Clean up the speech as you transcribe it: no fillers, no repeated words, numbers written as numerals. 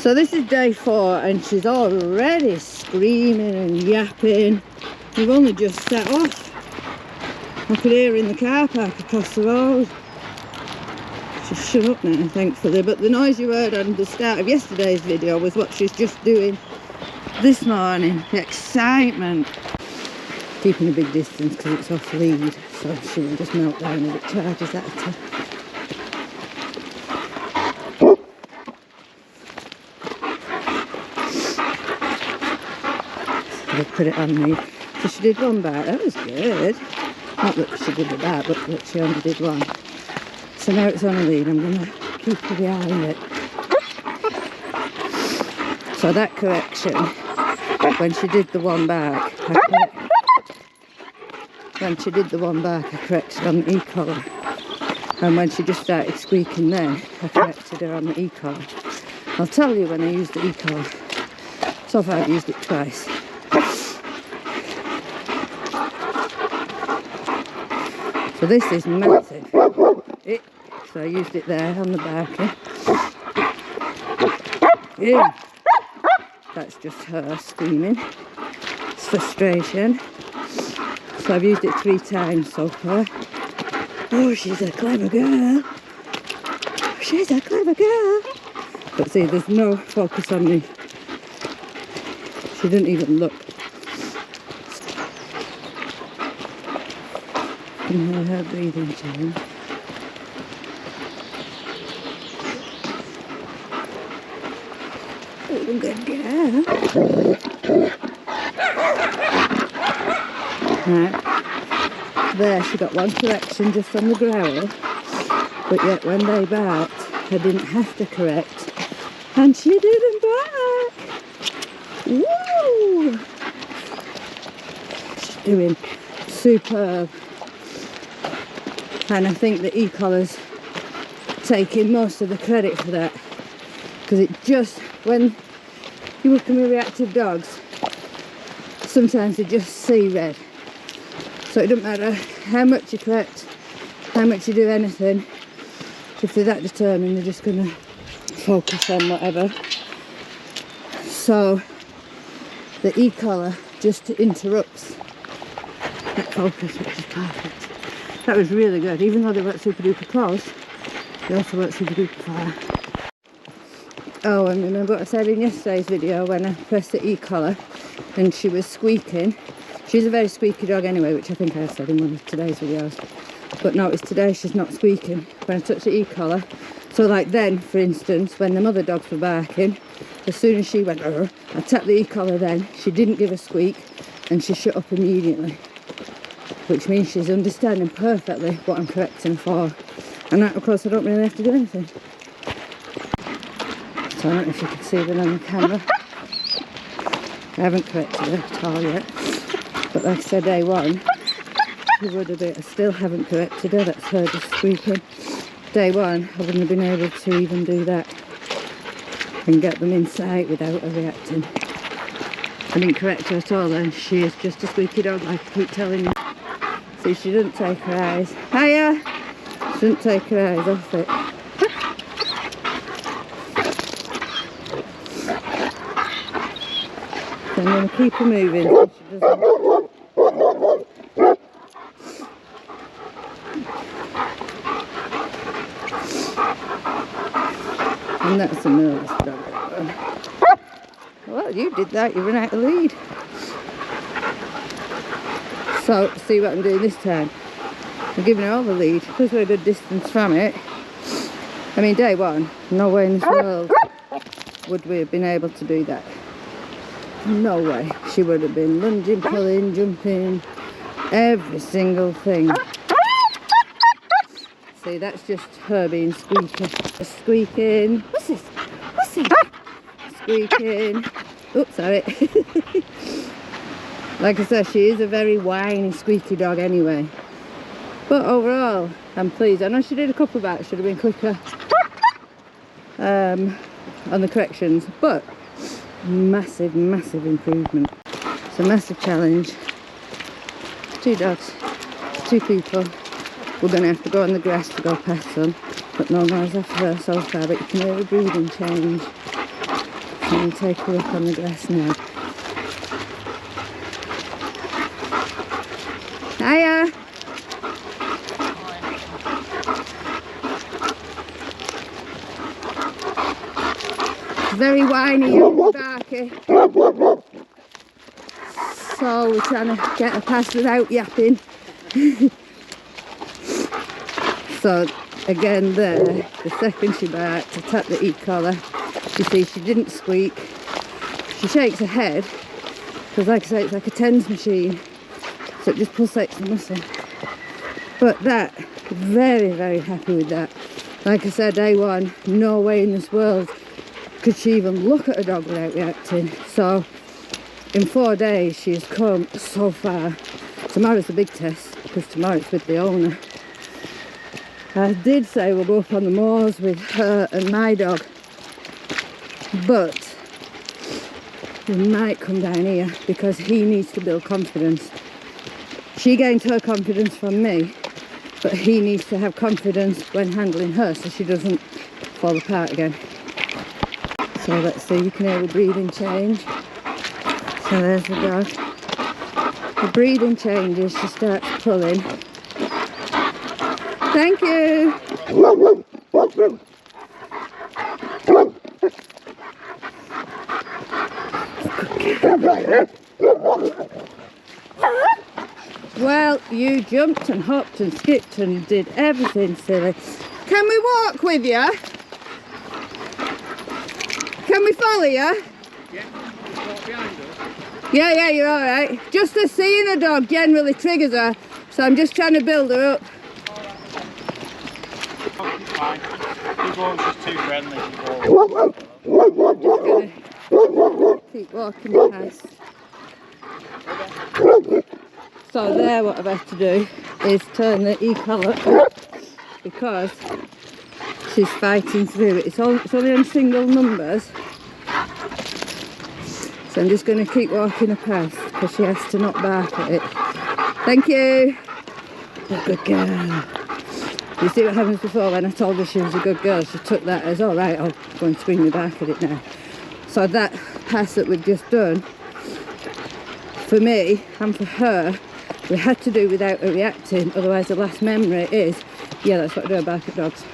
So this is day 4 and she's already screaming and yapping. We've only just set off. I could hear her in the car park across the road. She's shut up now, thankfully, but the noise you heard on the start of yesterday's video was what she's just doing this morning. The excitement. Keeping a big distance because it's off lead, so she will just melt down as it charges at her. I'll put it on me. So she did one bite, that was good. Not that she did a bite, but that she only did one. So now it's on a lead, I'm going to keep her behind it. So that correction, when she did the one back, I corrected on the e-collar. And when she just started squeaking then, I corrected her on the e-collar. I'll tell you when I used the e-collar. So far I've used it twice. So this is massive. So I used it there on the back. That's just her screaming. It's frustration. So I've used it 3 times so far. Oh, she's a clever girl. She's a clever girl. But see, there's no focus on me. She didn't even look. You can hear her breathing change. Oh, good girl. Right. There, she got one correction just on the growl. But yet when they barked, I didn't have to correct. And she didn't bark. Woo! She's doing superb. And I think the e-collar's taking most of the credit for that. Because it just, when you work with reactive dogs, sometimes they just see red. So it doesn't matter how much you correct, how much you do anything, if they're that determined, they're just going to focus on whatever. So the e-collar just interrupts that focus, which is perfect. That was really good, even though they weren't super duper close, they also weren't super duper far. Oh, and remember what I said in yesterday's video when I pressed the e-collar and she was squeaking. She's a very squeaky dog anyway, which I think I said in one of today's videos. But notice today she's not squeaking when I touch the e-collar. So like then, for instance, when the mother dogs were barking, as soon as she went, I tapped the e-collar then, she didn't give a squeak and she shut up immediately. Which means she's understanding perfectly what I'm correcting for. And that, of course, I don't really have to do anything. So I don't know if you can see that on the camera. I haven't corrected her at all yet. But like I said, day 1, she would have been. I still haven't corrected her, that's her just squeaking. Day 1, I wouldn't have been able to even do that and get them in sight without her reacting. I didn't correct her at all then. She is just a squeaky dog, like I keep telling you. See, she doesn't take her eyes. Hiya! She doesn't take her eyes off it. So I'm going to keep her moving so she doesn't. And that's a nervous dog. Well, you did that, you ran out of lead. So, see what I'm doing this time. I'm giving her all the lead because we're a good distance from it. I mean, day 1, no way in this world would we have been able to do that. No way. She would have been lunging, pulling, jumping, every single thing. See, that's just her being squeaky. Squeaking. What's this? What's this? Squeaking. Oops, sorry. Like I said, she is a very whiny, squeaky dog anyway. But overall, I'm pleased. I know she did a couple of bites, should have been quicker on the corrections, but massive, massive improvement. It's a massive challenge. 2 dogs, 2 people. We're going to have to go on the grass to go past them, but no noise off her so far, but you can hear the breathing change. I'm going to take her up on the grass now. Hiya! Very whiny and barky. So we're trying to get her past without yapping. So again there, the second she barked, I tapped the e-collar. You see she didn't squeak. She shakes her head, because like I say, it's like a TENS machine. So it just pulsates the muscle. But that, very, very happy with that. Like I said, day one, no way in this world could she even look at a dog without reacting. So in 4 days she's come so far. Tomorrow's the big test, because tomorrow it's with the owner. I did say we'll go up on the moors with her and my dog, but we might come down here because he needs to build confidence. She gains her confidence from me, but he needs to have confidence when handling her so she doesn't fall apart again. So let's see, you can hear the breathing change. So there's the dog. The breathing changes, she starts pulling. Thank you! Well, you jumped and hopped and skipped and did everything silly. Can we walk with you? Can we follow you? Yeah, you're alright. Just the seeing a dog generally triggers her, so I'm just trying to build her up. Fine. People just too friendly. Keep walking past. So there, what I've had to do is turn the e-collar up because she's fighting through it. It's only on single numbers. So I'm just going to keep walking her past because she has to not bark at it. Thank you. You're a good girl. You see what happens before when I told her she was a good girl? She took that as, all right, I'll go and swing me back at it now. So that pass that we've just done, for me and for her, we had to do without her reacting. Otherwise the last memory is, yeah, that's what I do, I bark at dogs.